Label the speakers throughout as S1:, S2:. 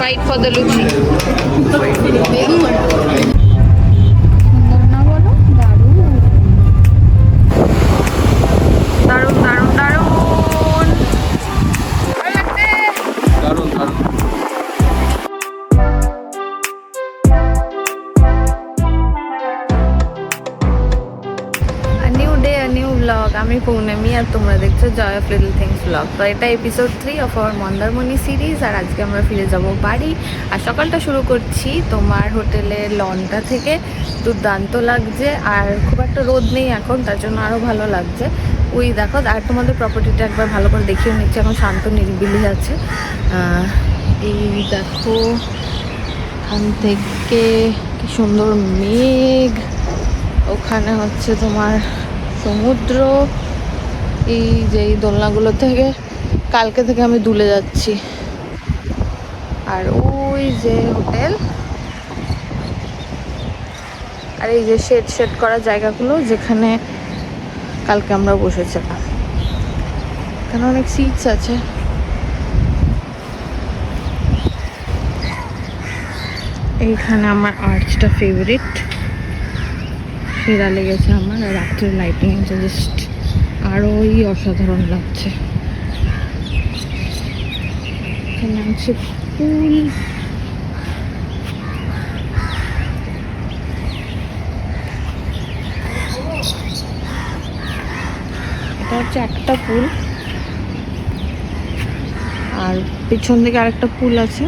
S1: Fight for the Luchi. আমি পৌর্ণমি আর তোমরা দেখছো joy of little things blog. তো এটা episode 3 of our Mandarmani series. আর আজকে আমরা ফিরে যাব বাড়ি। আর সকালটা শুরু করছি তোমার হোটেলের লনটা থেকে। দুর্দান্ত লাগছে, আর খুব একটা রোদ নেই এখন, তার জন্য আরও ভালো লাগছে। ওই দেখো, আর তোমাদের প্রপার্টিটা একবার ভালো করে দেখিয়ে নিচ্ছি। এখন শান্ত নিরিবিলি আছে। এই দেখো, এখান থেকে কি সুন্দর মেঘ, ওখানে হচ্ছে তোমার সমুদ্র। এই যে এই দোলনাগুলো থেকে কালকে থেকে আমি দুলে যাচ্ছি। আর ওই যে হোটেল, আর এই যে শেড করা জায়গাগুলো যেখানে কালকে আমরা বসেছিলাম। এখানে অনেক সিটস আছে। এইখানে আমার আর্চটা ফেভারিট, সেরা লেগেছে আমার। আর রাত্রের লাইটিং জাস্ট আরোই অসাধারণ লাগছে। এখানে আছে পুল, এটা হচ্ছে একটা পুল, আর পিছন দিকে আরেকটা পুল আছে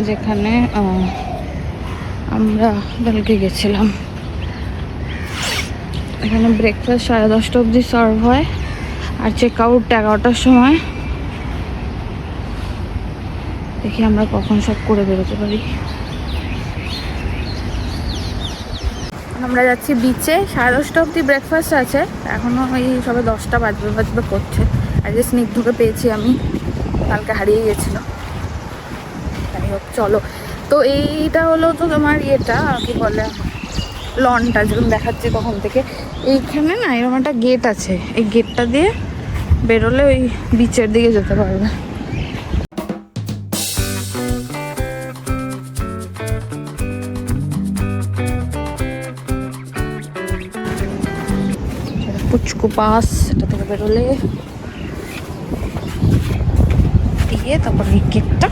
S1: যেখানে আমরা কালকে গেছিলাম। এখানে ব্রেকফাস্ট 10:30 অবধি সার্ভ হয়, আর চেক আউট 11টার সময়। দেখি আমরা কখন সব করে বেরোতে পারি। আমরা যাচ্ছি বিচে। 10:30 অবধি ব্রেকফাস্ট আছে, এখনও এই সবে 10টা বাজবে করছে। আর যে স্নিগ্ধকে পেয়েছি আমি, কালকে হারিয়ে গেছিলো। যাই হোক, চলো। তো এইটা হলো তো তোমার ইয়েটা কি বলে, লনটা যেরকম দেখাচ্ছে তখন থেকে। এইখানে না এরকম একটা গেট আছে, এই গেটটা দিয়ে বেরোলে ওই বিচের দিকে যেতে পারবে। পুচকু পাস, এটা থেকে বেরোলে দিয়ে তারপর এই গেটটা,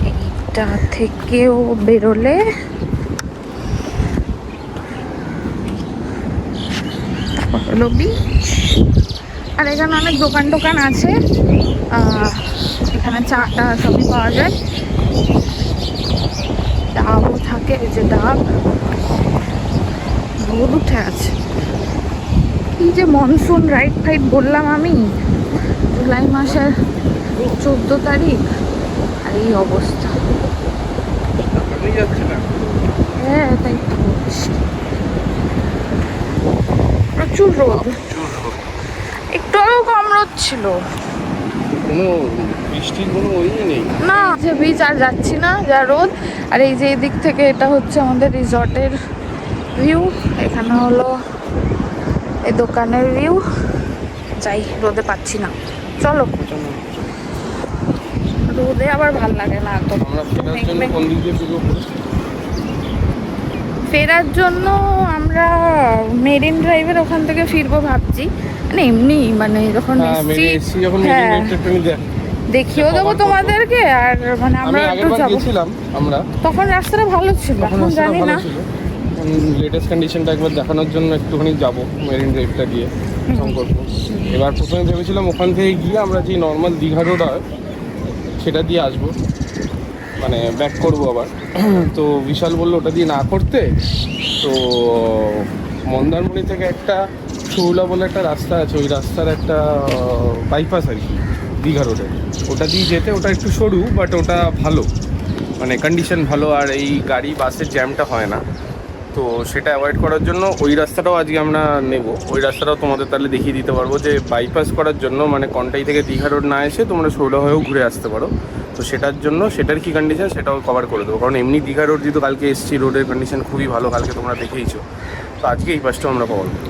S1: এইটা থেকেও বেরোলে হলো বিচ। আর এখানে অনেক দোকান টোকান আছে, এখানে চাটা সবই পাওয়া যায়। ডাবও থাকে, এই যে ডাব, রোদ উঠে আছে। কি যে মনসুন রাইড ফাইড বললাম আমি, জুলাই মাসের 14 তারিখ, আর এই অবস্থা। হ্যাঁ, তাই তো বলছি, প্রচুর রোদ। একটু কম রোদ ছিল,
S2: কোনো বৃষ্টির কোনো ওই নেই
S1: না। যে বিচ আর যাচ্ছি না, যা রোদ। আর এই যে এদিক থেকে এটা হচ্ছে আমাদের রিসর্টের ভিউ, এখানে হলো এই দোকানের ভিউ। যাই, রোদে পাচ্ছি না, চলো। রোদে আবার ভাল লাগে না তো। ফেরার জন্য আমরা মেরিন ড্রাইভের ওখান থেকে ফিরবো ভাবছি। মানে এমনি, মানে যখন হ্যাঁ দেখিয়েও দেবো তোমাদেরকে। আর মানে আমরা একটু যাবো,
S2: আমরা
S1: তখন রাস্তাটা ভালো ছিল, এখন জানি না।
S2: লেটেস্ট কন্ডিশনটা একবার দেখানোর জন্য একটুখানি যাবো মেরিন ড্রাইভটা দিয়ে শঙ্করপুর। এবার প্রথমে ভেবেছিলাম ওখান থেকে গিয়ে আমরা যে নর্মাল দীঘা রোড হয় সেটা দিয়ে আসবো, মানে ব্যাক করবো আবার। তো বিশাল বললো ওটা দিয়ে না করতে। তো মন্দারমণি থেকে একটা শৌলা বলে একটা রাস্তা আছে, ওই রাস্তার একটা বাইপাস আর কি দীঘা রোডের, ওটা দিয়ে যেতে। ওটা একটু সরু, বাট ওটা ভালো, মানে কন্ডিশন ভালো, আর এই গাড়ি বাসের জ্যামটা হয় না। তো সেটা অ্যাভয়েড করার জন্য ওই রাস্তাটাও আজকে আমরা নেব। ওই রাস্তাটাও তোমাদের তাহলে দেখিয়ে দিতে পারবো, যে বাইপাস করার জন্য মানে কন্টাই থেকে দীঘা রোড না এসে তোমরা শৌলা হয়েও ঘুরে আসতে পারো। তো সেটার জন্য সেটার কি কন্ডিশন সেটাও কভার করে দেবো, কারণ এমনি দীঘা রোড যেহেতু কালকে এসেছি, রোডের কন্ডিশন খুবই ভালো, কালকে তোমরা দেখেইছো। তো আজকে এই পাশটাও আমরা কভার করবো।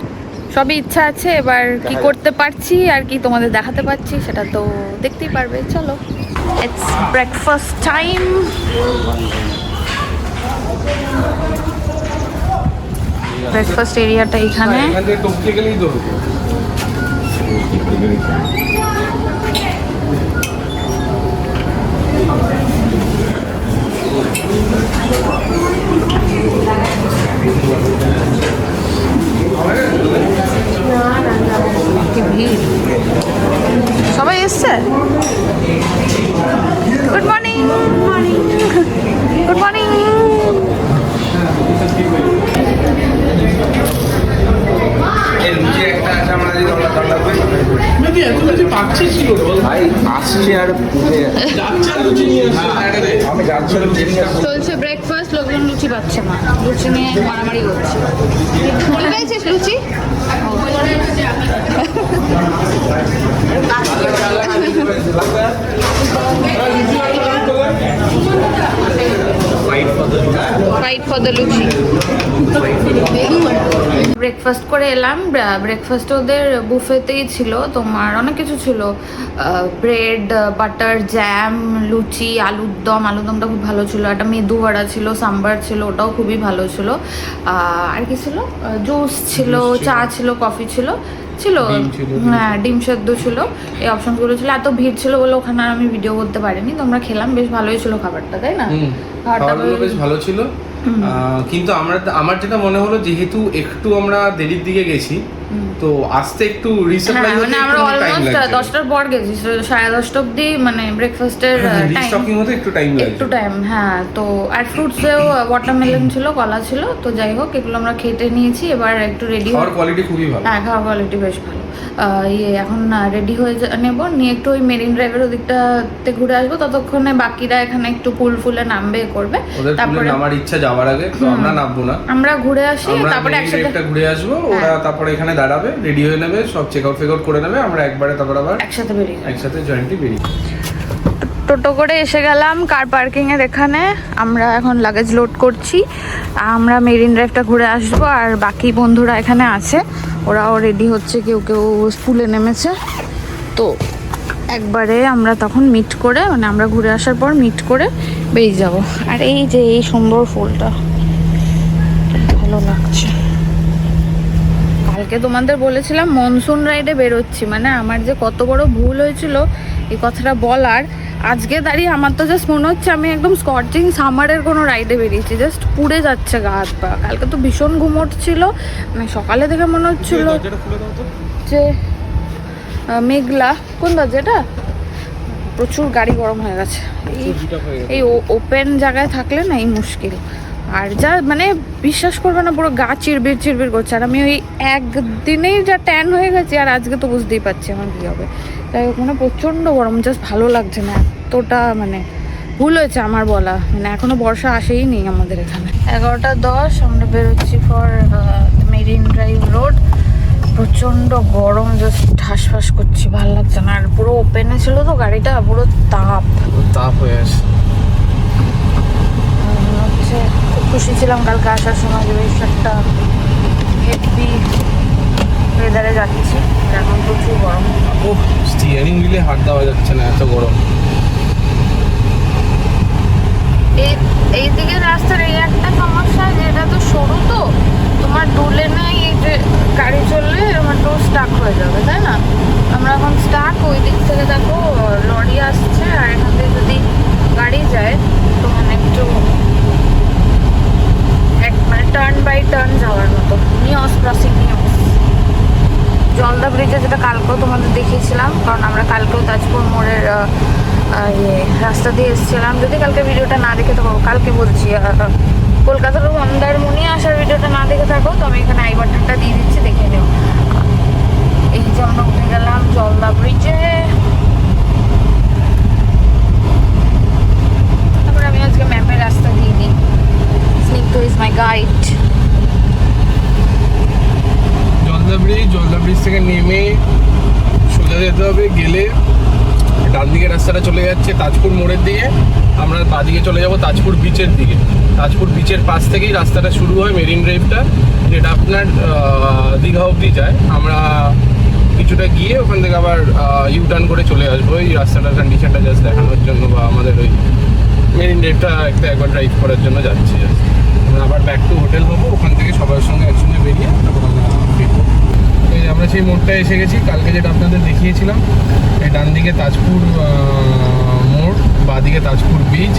S1: সবই ইচ্ছা আছে, এবার কি করতে পারছি আর কি তোমাদের দেখাতে পারছি সেটা তো দেখতেই পারবে, চলো। It's breakfast time. ব্রেকফাস্ট এরিয়াটা এখানে।
S2: এখান থেকে টপকে গেলেই তো হতো।
S1: কি ভিড়, সবাই এসছে। Good morning, good morning. চলছে ব্রেকফাস্ট, লোকজন লুচি পাচ্ছে না, লুচি নিয়ে মারামারি করছে। বলে পেয়েছিস লুচি? Fight for the luchi. Breakfast করে এলাম। ব্রেকফাস্ট ওদের বুফেতেই ছিল, তোমার অনেক কিছু ছিল, ব্রেড, বাটার, জ্যাম, লুচি, আলুরদমটা খুব ভালো ছিল, একটা মেদু বড়া ছিল, সাম্বার ছিল, ওটাও খুবই ভালো ছিল। আর কি ছিল, জুস ছিল, চা ছিল, কফি ছিল, হ্যাঁ ডিম সেদ্ধ ছিল, এই অপশনগুলো ছিল। এত ভিড় ছিল বলে ওখানে আর আমি ভিডিও করতে পারিনি। তোমরা খেলাম, বেশ ভালোই ছিল খাবারটা, তাই না?
S3: খাবারগুলো বেশ ভালো ছিল, কিন্তু আমার যেটা মনে হলো, যেহেতু একটু আমরা দেরির দিকে গেছি, তো আসতে একটু রিসাপ্লাই হতে
S1: আমরা অলমোস্ট 10টার পর গেছি, 10:30 অবধি মানে ব্রেকফাস্টের
S3: রিস্টকিং হতে একটু টাইম লাগে,
S1: একটু টাইম। হ্যাঁ, তো আর ফ্রুটসেও ওয়াটারমেলন ছিল, কলা ছিল, তো যাই হোক এগুলো আমরা খেতে নিয়েছি। এবার একটু রেডি,
S3: খাওয়ার কোয়ালিটি খুবই ভালো।
S1: হ্যাঁ, খাওয়ার কোয়ালিটি বেশ ভালো। এখন রেডি হয়ে নেব, নিয়ে একটু ওই মেরিন ড্রাইভের ওদিকটাতে ঘুরে আসবো। ততক্ষণে বাকিরা এখানে একটু ফুলে নামবে করবে,
S3: তারপরে আমার ইচ্ছা যাওয়ার আগে তো আমরা নামবো না,
S1: আমরা ঘুরে আসি, তারপরে একসাথে
S3: ঘুরে আসবো। ওরা তারপরে এখানে দাঁড়াবে, রেডি হয়ে নেবে, সব চেক আউট করে নেবে, আমরা একবারে তারপর আবার একসাথে জয়েন্টলি বেরিয়ে।
S1: টোটো করে এসে গেলাম কার পার্কিং এর এখানে। আমরা এখন লাগেজ লোড করছি। আমরা মেরিন ড্রাইভটা ঘুরে আসবো, আর বাকি বন্ধুরা এখানে আছে, ওরাও রেডি হচ্ছে, কেউ স্কুলে নেমেছে। তো একবারে আমরা তখন মিট করে, মানে আমরা ঘুরে আসার পর মিট করে বেরিয়ে যাব। আর এই যে এই সুন্দর ফুলটা ভালো লাগছে। কালকে তোমাদের বলেছিলাম মনসুন রাইডে বেরোচ্ছি, মানে আমার যে কত বড় ভুল হয়েছিল এই কথাটা বলার। আজকে দাঁড়িয়ে আমার তো জাস্ট মনে হচ্ছে আমি একদম স্কচিং সামারের কোনো রাইডে বেরিয়েছি, জাস্ট পুড়ে যাচ্ছে গা হাত পা। কালকে তো ভীষণ ঘুমোট ছিল, মানে সকালে থেকে মনে হচ্ছিল যে মেঘলা। কোন দরজাটা? প্রচুর গাড়ি গরম হয়ে গেছে এই ওপেন জায়গায় থাকলে না, এই মুশকিল। আর যা মানে বিশ্বাস করবে না, পুরো গা চিরবির করছে। আর আমি ওই একদিনেই যা ট্যান হয়ে গেছি, আর আজকে তো বুঝতেই পারছি আমার কী হবে। তাই ওখানে প্রচণ্ড গরম, জাস্ট ভালো লাগছে না এতটা, মানে ভুল হয়েছে আমার বলা। মানে এখনো বর্ষা আসেই নেই আমাদের এখানে। 11:10 আমরা বেরোচ্ছি ফর মেরিন ড্রাইভ রোড। প্রচণ্ড গরম, জাস্ট হাঁসফাঁস করছি, ভালো লাগছে না। আর পুরো ওপেনে ছিল তো গাড়িটা, পুরো তাপ
S3: হয়ে আছে।
S1: খুব খুশি ছিলাম কালকে আসার সময় যে বেশ একটা হেভি ওয়েদারে যাচ্ছি, এখন প্রচুর গরম।
S3: স্টিয়ারিং হুইলে হাত দেওয়া যাচ্ছে না, এত গরম।
S1: এই দিকে রাস্তার এই একটা সমস্যা, যে এটা তো সরু, তো তোমার দু লেনে এই যে গাড়ি চললে আমার তো স্টাক হয়ে যাবে, তাই না? আমরা এখন স্টাক, ওই দিক থেকে দেখো লরি আসছে, আর এখান থেকে যদি গাড়ি যায় তো মানে একটু মানে টার্ন বাই টার্ন যাওয়ার মতো। নিয়স ক্রসিং, জলদা ব্রিজে, যেটা কালকেও তোমাদের দেখিয়েছিলাম, কারণ আমরা কালকেও তাজপুর মোড়ের রাস্তা দিয়ে এসেছিলাম। যদি কালকে ভিডিওটা না দেখে থাকো, কালকে বলছি কলকাতার মন্দারমণি আসার ভিডিওটা না দেখে থাকো, তো আমি এখানে আই বাটনটা দিয়ে দিচ্ছি, দেখে নিও। এই যে আমরা উঠে গেলাম জলদা ব্রিজে। তারপরে আমি আজকে ম্যাপের রাস্তা দিয়ে দিই, স্নিগ্ধ ইজ মাই গাইড।
S3: জলদা ব্রিজ থেকে নেমে সোজা যেতে হবে, গেলে ডান দিকে রাস্তাটা চলে যাচ্ছে তাজপুর মোড়ের দিকে, আমরা বাঁদিকে চলে যাব তাজপুর বিচের দিকে। তাজপুর বিচের পাশ থেকেই রাস্তাটা শুরু হয় মেরিন ড্রাইভটা, যেটা আপনার দীঘা অবধি যায়। আমরা কিছুটা গিয়ে ওখান থেকে আবার ইউটার্ন করে চলে আসবো এই রাস্তাটার কন্ডিশনটা জাস্ট দেখানোর জন্য, বা আমাদের ওই মেরিন ড্রাইভটা একবার ড্রাইভ করার জন্য যাচ্ছি জাস্ট। আবার ব্যাক টু হোটেল হবো, ওখান থেকে সবার সঙ্গে একসঙ্গে বেরিয়ে তারপর আমরা ফিরবো। এই যে আমরা সেই মোড়টা এসে গেছি, কালকে যেটা আপনাদের দেখিয়েছিলাম। এই ডান দিকে তাজপুর মোড়, বাঁদিকে তাজপুর বিচ।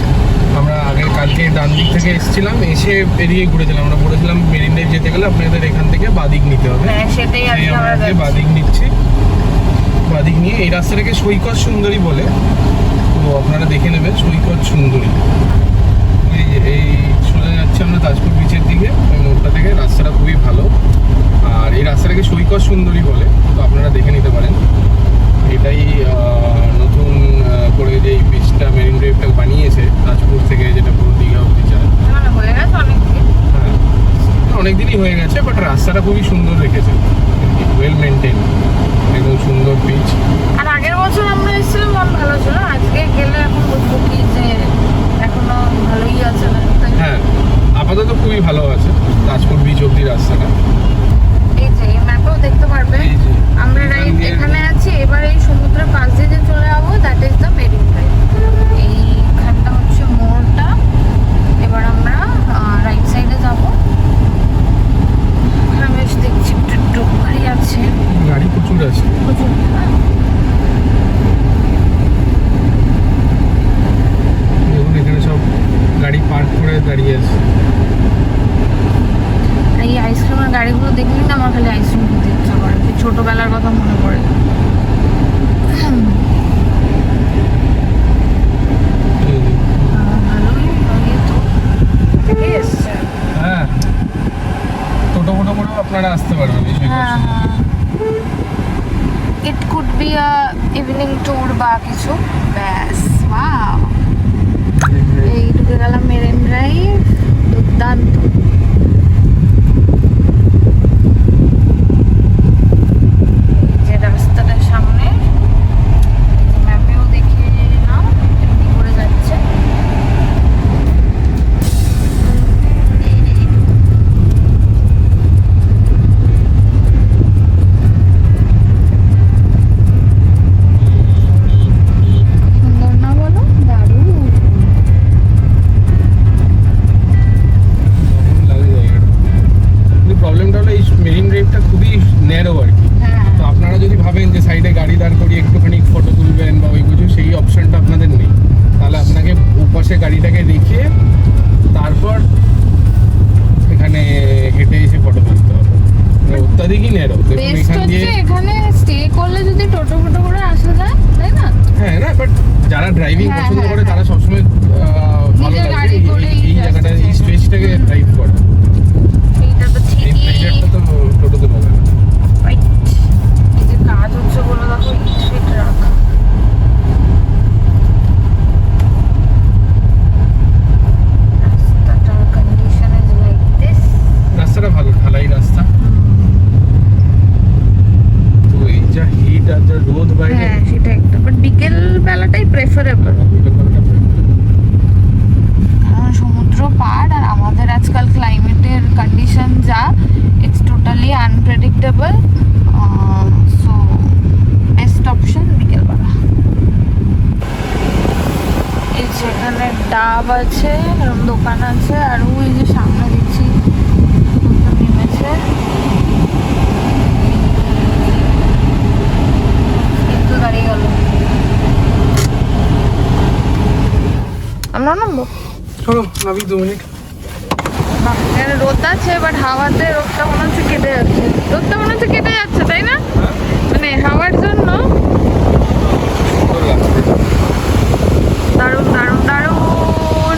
S3: আমরা কালকে ডান দিক থেকে এসেছিলাম, এসে বেরিয়ে ঘুরেছিলাম। আমরা বলেছিলাম মেরিন ড্রাইভ যেতে গেলে আপনাদের এখান থেকে বাঁদিক নিতে হবে,
S1: সেটাই
S3: আমরা বাঁদিক নিচ্ছি। বাঁদিক নিয়ে এই রাস্তাটাকে সৈকত সুন্দরী বলে, তো আপনারা দেখে নেবেন সৈকত সুন্দরী। এই সোজা যাচ্ছে আমরা তাজপুর বিচের দিকে, ওই মোড়টা থেকে। রাস্তাটা খুবই ভালো, আর এই রাস্তাটাকে সৈকত সুন্দরী বলে, তো আপনারা দেখে নিতে পারেন। এটাই নতুন করে যে এই বিচটা মেরিন ড্রাইভটা বানিয়েছে তাজপুর থেকে, যেটা পুরো দীঘা অবধি যায়। হ্যাঁ, অনেকদিনই হয়ে গেছে, বাট রাস্তাটা খুবই সুন্দর রেখেছে, ওয়েল মেনটেন, একদম সুন্দর বিচ।
S1: আর আগের বছর আমরা এসেছিলাম, মন ভালো ছিল। আজকে গেলে এখন বুঝবো কি যে এখনো ভালোই আছে না।
S3: হ্যাঁ, আপাতত খুবই ভালো আছে তাজপুর বিচ অবধি রাস্তাটা।
S1: এই যে এই ম্যাপেও দেখতে পারবে
S3: এই যে
S1: আমরা রাইট এখানে আছি। এবার এই সমুদ্রের পাশ দিয়ে যে চলে যাবো, that is the marine drive. এইখানটা হচ্ছে মোড়টা। এবার আমরা রাইট সাইডে যাবো। হ্যাঁ, বেশ দেখছি একটু গাড়ি আছে,
S3: গাড়ি প্রচুর আছে।
S1: প্রচুর।
S3: দেখুন এখানে সব গাড়ি পার্ক করে দাঁড়িয়ে আছে।
S1: এই আইসক্রিমের গাড়িগুলো দেখলেই না আমার খালি আইসক্রিম খেতে ইচ্ছা করে, ছোটবেলার কথা মনে পড়ে। ভালোই লাগে তো। থেকে এসছে।
S3: হ্যাঁ, টোটো ফোটো করেও আপনারা আসতে পারবেন এই সৈকত
S1: হ্যাঁ,
S3: সুন্দরী।
S1: It could be a evening tour বা কিছু। ব্যাস, ওয়াও, এই ঢুকে গেলাম মেরিন ড্রাইভ। দুর্দান্ত। যে রাস্তাটার সামনে ম্যাপেও দেখিয়ে নাও এমনি করে যাচ্ছে। সুন্দর না বলো? দারুণ।
S3: লাগে জায়গাটা, কিন্তু প্রবলেমটা হলো এই মেরিন ড্রাইভটা খুবই ন্যারো আর কি।
S1: হ্যাঁ,
S3: তো আপনারা যদি ভাবেন যে সাইডে গাড়ি দাঁড় করিয়ে একটুখানি ফটো তুলবেন বা ওই কিছু, সেই অপশনটা আপনাদের নেই। তাহলে আপনাকে ওপাশে গাড়িটাকে রেখে তারপর এখানে হেঁটে এসে ফটো তুলতে হবে। মানে অত্যাধিকই ন্যারো। দেখুন
S1: বেস্ট
S3: এখান দিয়ে,
S1: হচ্ছে এখানে স্টে করলে যদি টোটো ফোটো করে আসা যায়, তাই না?
S3: হ্যাঁ না, বাট যারা ড্রাইভিং
S1: হ্যাঁ,
S3: পছন্দ
S1: হ্যাঁ,
S3: করে
S1: হ্যাঁ।
S3: তারা সবসময় ভালো
S1: নিজের
S3: লাগে
S1: গাড়ি করেই
S3: এই জায়গাটা, এই
S1: আসতে চায়।
S3: স্পেসটাকে ড্রাইভ করে।
S1: এইটা তো
S3: এই
S1: ঠিকই।
S3: প্লেজারটা তো টোটোতে পাবে না।
S1: Right. এই যে কাজ হচ্ছে বলে দেখো ইট রাখা। রাস্তাটার কন্ডিশন ইজ লাইক দিস।
S3: রাস্তাটা ভালো, ঢালাই রাস্তা। তো এই যা হিট আর যা রোদ বাইরে,
S1: হ্যাঁ, সেটা একটা, বাট বিকেল বেলাটাই প্রেফারেবল। কারণ সমুদ্র পাড়, আর আমাদের আজকাল ক্লাইমেটের কন্ডিশন যা, it's totally unpredictable. So best option বিকেলবেলা। এই যেখানে ডাব আছে, এরকম দোকান আছে, আর ওই যে সামনে দেখছি নেমেছে। একটু দাঁড়িয়ে গেল, আমরা নামবো।
S3: চলো নাবি 2 মিনিট।
S1: এখানে রোদ আছে, বাট হাওয়াতে রোদটা মনে হচ্ছে কেটে যাচ্ছে। রোদটা মনে হচ্ছে কেটে যাচ্ছে, তাই না? মানে হাওয়ার জন্য। দারুণ দারুণ দারুণ।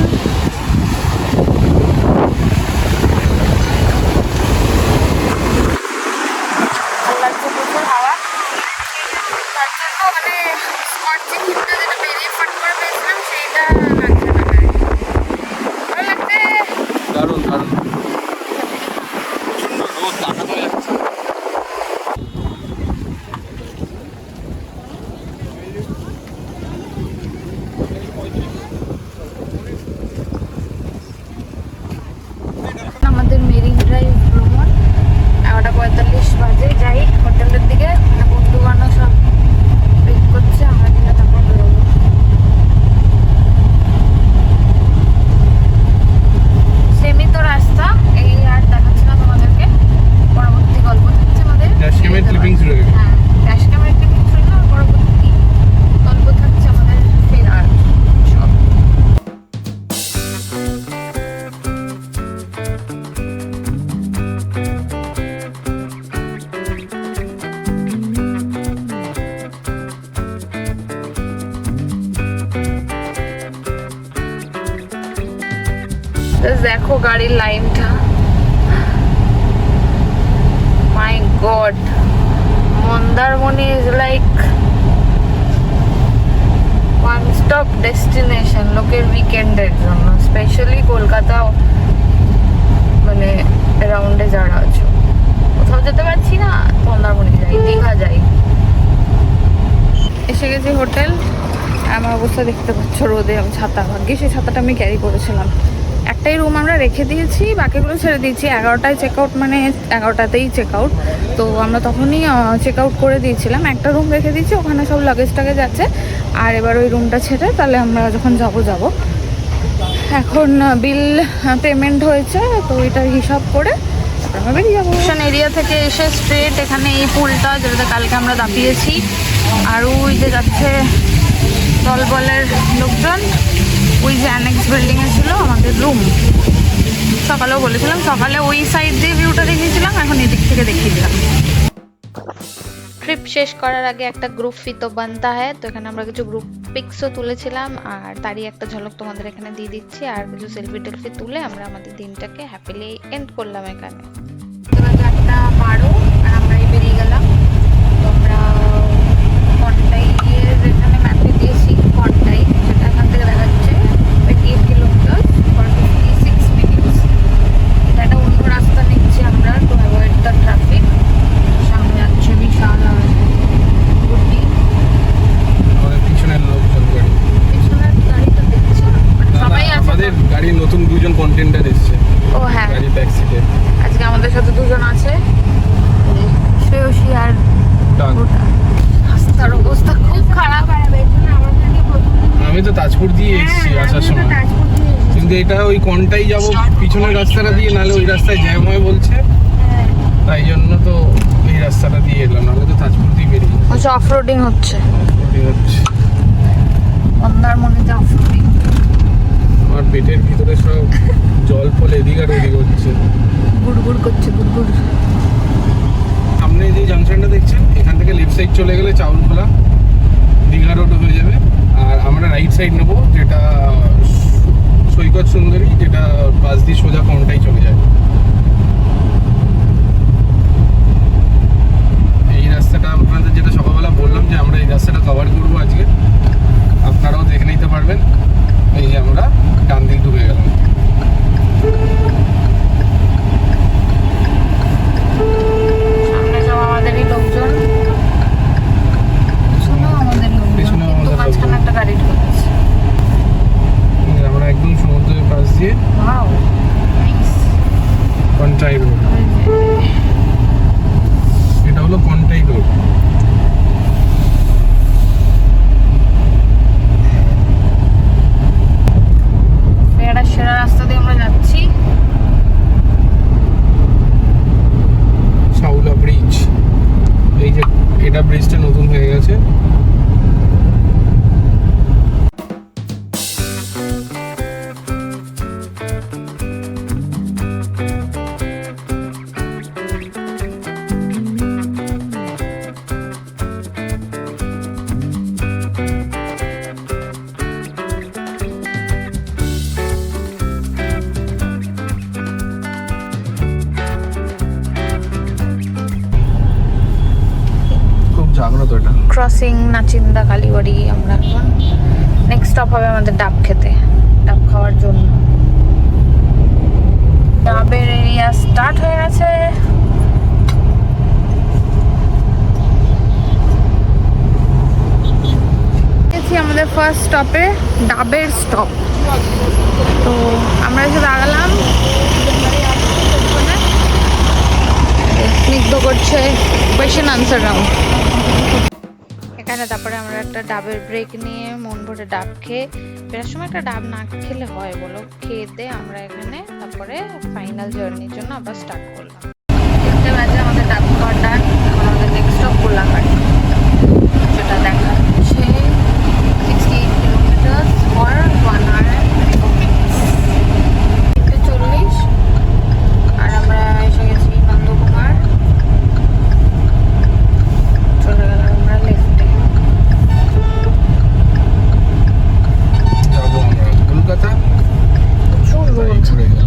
S1: ভালো লাগছে, প্রচুর হাওয়া। তার জন্য মানে স্কচিং হিটটা যেটা বেরিয়ে ফাট করে পেয়েছিলাম, সেইটা লাগছে না গায়ে। ভালো লাগছে।
S3: দারুণ দারুণ, রোদ তাকানো যাচ্ছে।
S1: Just দেখো গাড়ির লাইনটা, my god, Mandarmani is like one stop destination লোকের উইকেন্ডের জন্য, স্পেশালি কলকাতা মানে অ্যারাউন্ডে যারা আছে, কোথাও যেতে পারছি না, মন্দারমণি যাই, দীঘা যাই। এসে গেছি হোটেল, আমার অবস্থা দেখতে পাচ্ছ রোদে, আমি ছাতা, ভাগ্যে সেই ছাতাটা আমি ক্যারি করেছিলাম। একটাই রুম আমরা রেখে দিয়েছি, বাকিগুলো ছেড়ে দিয়েছি। 11টায় চেক আউট, মানে 11টাতেই চেক আউট, তো আমরা তখনই চেক আউট করে দিয়েছিলাম। একটা রুম রেখে দিয়েছি, ওখানে সব লাগেজ টাগেজ আছে। আর এবার ওই রুমটা ছেড়ে তাহলে আমরা যখন যাব এখন বিল পেমেন্ট হয়েছে, তো এটার হিসাব করে আমরা বেরিয়ে যাবো। এরিয়া থেকে এসে স্ট্রেট এখানে এই পুলটা, যেটাতে কালকে আমরা দাপিয়েছি, আর ওই যে যাচ্ছে দলবলের লোকজন, ওই যে অ্যানেক্স বিল্ডিংয়ে ছিল আমাদের রুম। সকালেও বলেছিলাম, সকালে ওই সাইড দিয়ে ভিউটা দেখিয়েছিলাম, এখন এদিক থেকে দেখিয়ে দিলাম। ট্রিপ শেষ করার আগে একটা গ্রুপ ফিতো বানতা হয়, তো এখানে আমরা কিছু গ্রুপ পিক্সও তুলেছিলাম, আর তারই একটা ঝলক তোমাদের এখানে দিয়ে দিচ্ছি। আর কিছু সেলফি টেলফি তুলে আমরা আমাদের দিনটাকে হ্যাপিলি এন্ড করলাম এখানে। 8:12 আর আমরাই বেরিয়ে গেলাম। তোমরা কন্টাই যেখানে ম্যাপে দিয়েছি, কন্টাই, সেটা এখান থেকে দেখাচ্ছে 28 কিলোমিটার ফর 56 মিনিটস। এটা অন্য রাস্তা নিচ্ছি আমরা টু অ্যাভয়েড দ্য ট্রাফিক। সামনে যাচ্ছে বিশাল গুটি,
S3: আমাদের পিছনের লোকজন গাড়ি,
S1: পিছনের গাড়ি তো দেখছি না, but সবাই আছে।
S3: আমাদের গাড়ির নতুন দুজন কন্টেন্টার এসছে।
S1: ও হ্যাঁ,
S3: গাড়ি ব্যাক সিটে
S1: আজকে আমাদের সাথে দুজন আছে, শ্রেয়সী আর
S3: টান।
S1: রাস্তার অবস্থা খুব খারাপ।
S3: আমি তো তাজপুর দিয়ে এসেছি আসার সময়, কিন্তু এটা ওই কনটাই যাব পিছনের রাস্তাটা দিয়ে, নাহলে ওই রাস্তায় জ্যাম হয় বলছে, তাই জন্য তো এই রাস্তাটা দিয়ে এলাম, নাহলে তো তাজপুর দিয়ে বেরিয়ে
S1: আচ্ছা, অফরোডিং হচ্ছে
S3: হচ্ছে।
S1: মন্দারমণিতে, অফরোডিং।
S3: আমার পেটের ভিতরে সব জল ফল এদিক আর ওদিক হচ্ছে,
S1: গুড়গুড় করছে, গুড়গুড়।
S3: সামনে যে জাংশনটা দেখছেন, এখান থেকে লেফট সাইড চলে গেলে চাউলখোলা দীঘা রোড হয়ে যাবে। আর আমরা রাইট সাইড নেবো, যেটা সৈকত সুন্দরী, যেটা বাস দিয়ে সোজা কোনটাই চলে যায়। এই রাস্তাটা আপনাদের, যেটা সকালবেলা বললাম যে আমরা এই রাস্তাটা কভার করবো আজকে, আপনারাও দেখে নিতে পারবেন। এই যে আমরা ডান দিক ঢুকে গেলাম।
S1: সামনে সব আমাদেরই লোকজন, পিছনেও আমাদের লোকজন,
S3: পিছনেও
S1: কিন্তু
S3: আমাদের
S1: মাঝখানে
S3: লোকজন।
S1: একটা গাড়ি ঢুকেছে।
S3: আমরা একদম সমুদ্রের পাশ দিয়ে
S1: ওয়াও, নাইস।
S3: কন্টাই রোড, এটা হলো কন্টাই রোড।
S1: একটা সেরা রাস্তা দিয়ে আমরা যাচ্ছি।
S3: শাউলা ব্রিজ, এই যে এটা ব্রিজটা নতুন হয়ে গেছে। খুব জাগ্রত এটা।
S1: ক্রসিং নাচিন্দা কালীবাড়ি। আমরা এখন নেক্সট স্টপ হবে আমাদের ডাব খেতে, ডাব খাওয়ার জন্য। ডাবের এরিয়া স্টার্ট হয়ে গেছে। আমাদের ফার্স্ট স্টপে ডাবের স্টপ, তো আমরা এসে দাঁড়ালাম। স্নিগ্ধ করছে কোয়েশ্চেন আনসার রাউন্ড এখানে। তারপরে আমরা একটা ডাবের ব্রেক নিয়ে মন ভরে ডাব খেয়ে, ফেরার সময় একটা ডাব না খেলে হয় বলো, খেয়ে দিয়ে আমরা এখানে তারপরে ফাইনাল জার্নির জন্য আবার স্টার্ট করলাম। দেখতে বাজে আমাদের ডাব খাওয়ার ডান। আমাদের নেক্সট স্টপ কোলাঘাট, যেটা দেখাচ্ছে 68 কিলোমিটার ফর 1 hour 40। আর আমরা এসে গেছি নন্দকুমার, চলে গেলাম আমরা লেফটে।
S3: যাবো আমরা কলকাতা,
S1: প্রচুর রোদ।
S3: ঘুরে গেলাম।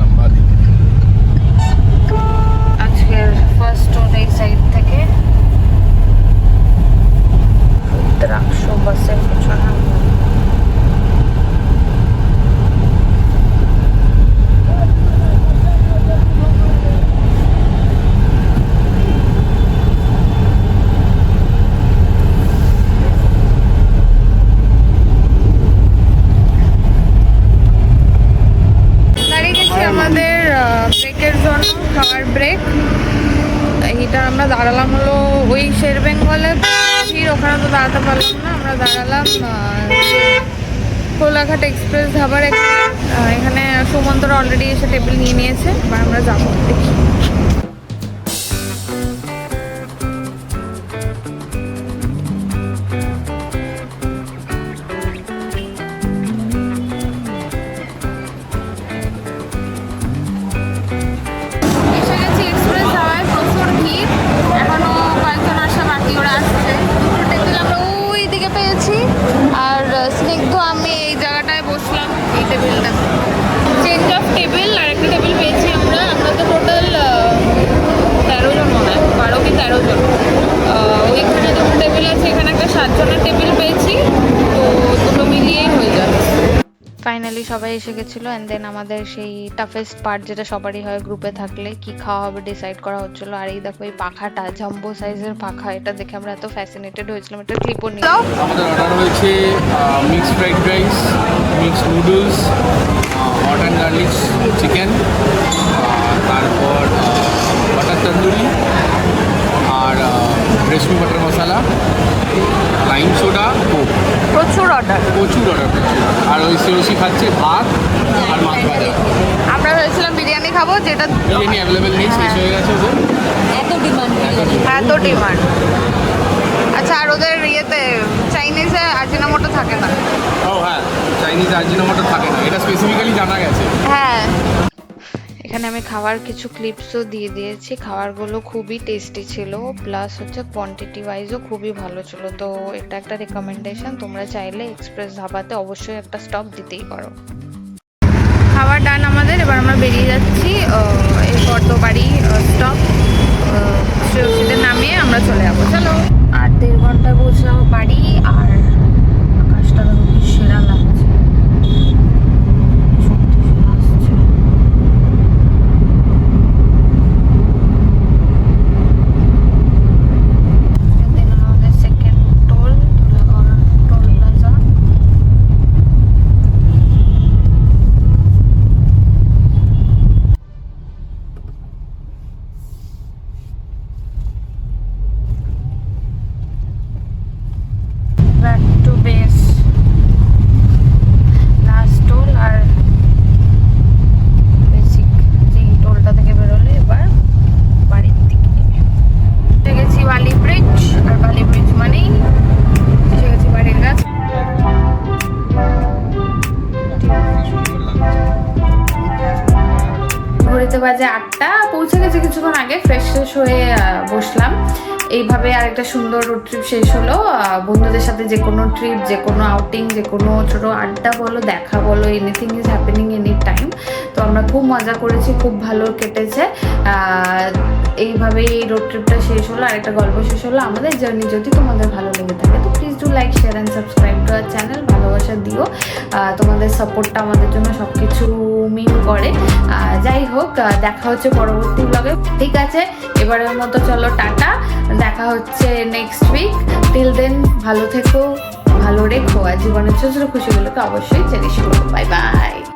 S1: ব্রেকের জন্য, খাওয়ার ব্রেক। এইটা আমরা দাঁড়ালাম হলো ওই শের বেঙ্গলে ভিড়, ওখানে তো দাঁড়াতে পারলাম না। আমরা দাঁড়ালাম কোলাঘাট এক্সপ্রেস ধাবার এখানে। সুমন্তরা অলরেডি এসে টেবিল নিয়ে নিয়েছে, এবার আমরা যাবো, দেখি। এসে গেছি এক্সপ্রেস ধাবায়, প্রচুর ভিড়, এখনো কয়েকজন আসা বাকি, ওরা আসছে। দুটো টেবিল আমরা ওই দিকে পেয়েছি, আর স্নিগ্ধ আমি এই জায়গাটায় বসলাম, এই টেবিলটা। চেঞ্জ অফ টেবিল, আর একটা টেবিল পেয়েছি আমরা। আমরা তো টোটাল 13 জন মনে হয়, 12 কি 13 জন। ওইখানে দুটো টেবিল আছে, এখানে একটা 7 জনের টেবিল পেয়েছি, তো দুটো মিলিয়েই হয়ে যাবে। ফাইনালি সবাই এসে গেছিলো, অ্যান্ড দেন আমাদের সেই টাফেস্ট পার্ট, যেটা সবারই হয় গ্রুপে থাকলে, কি খাওয়া হবে ডিসাইড করা হচ্ছিলো। আর এই দেখো এই পাখাটা, জাম্বো সাইজের পাখা, এটা দেখে আমরা এত ফ্যাসিনেটেড হয়েছিলাম, এটা ক্লিপও নিয়ে।
S3: আমাদের অর্ডার হয়েছে mixed fried rice, mixed noodles, hot and garlic chicken, তারপর বাটার তন্দুরি, আর রেশমি বাটার মশলা, লাইম সোডা, কোক।
S1: প্রচুর অর্ডার,
S3: প্রচুর অর্ডার। আর ওই সেরসি খাচ্ছে ভাত আর মাছ ভাজা।
S1: আমরা ভেবেছিলাম বিরিয়ানি খাবো, যেটা
S3: বিরিয়ানি অ্যাভেলেবেল নেই, শেষ হয়ে গেছে ওদের।
S1: এত ডিমান্ড। আচ্ছা, আর ওদের ইয়েতে চাইনিজে আজিনোমোটো থাকে না?
S3: ও হ্যাঁ, চাইনিজ আজিনোমোটো থাকে না, এটা স্পেসিফিক্যালি জানা গেছে।
S1: হ্যাঁ। এখানে আমি খাওয়ার কিছু ক্লিপসও দিয়ে দিয়েছি। খাবারগুলো খুবই টেস্টি ছিল, প্লাস হচ্ছে কোয়ান্টিটি ওয়াইজও খুবই ভালো ছিল। তো এটা একটা রেকমেন্ডেশন, তোমরা চাইলে এক্সপ্রেস ধাবাতে অবশ্যই একটা স্টপ দিতেই পারো। খাবার ডান আমাদের, এবার আমরা বেরিয়ে যাচ্ছি। এরপর তো বাড়ি স্টপ, শ্রেয়সীতে নামিয়ে আমরা চলে যাবো। চলো, আর 1.5 ঘন্টায় পৌঁছাবো বাড়ি। আর আকাশটা খুব সেরা লাগছে, সত্যি সেরা আসছে। আমাদের second toll, toll plaza. Back to base, last toll. আর বেসিক যে টোলটা থেকে বেরোলে এবার বাড়ির দিকে এসে গেছি বালি ব্রিজ। আর বালি ব্রিজ মানেই এসে গেছি বাড়ির কাছে। ঘড়িতে বাজে 8টা, পৌঁছে গেছে কিছুক্ষণ আগে। ফ্রেশ হয়ে বসলাম। এইভাবে আরেকটা সুন্দর রোড ট্রিপ শেষ হলো। বন্ধুদের সাথে যে কোনো ট্রিপ, যে কোনো আউটিং, যে কোনো ছোটো আড্ডা বলো, দেখা বলো, anything is happening any time. তো আমরা খুব মজা করেছি, খুব ভালো কেটেছে। এইভাবেই এই রোড ট্রিপটা শেষ হলো, আরেকটা গল্প শেষ হলো আমাদের জার্নি। যদি তোমাদের ভালো লেগে থাকে তো please do like, share and subscribe to our channel. ভালোবাসা দিও, তোমাদের সাপোর্টটা আমাদের জন্য সব কিছু মিন করে। যাই হোক, দেখা হচ্ছে পরবর্তী ব্লগে। ঠিক আছে, এবারের মতো চলো টাটা, দেখা হচ্ছে নেক্সট উইক। টিল দেন ভালো থেকো, ভালো রেখো, আর জীবনের ছোট ছোট খুশিগুলোকে অবশ্যই চেরিশ করো। Bye bye.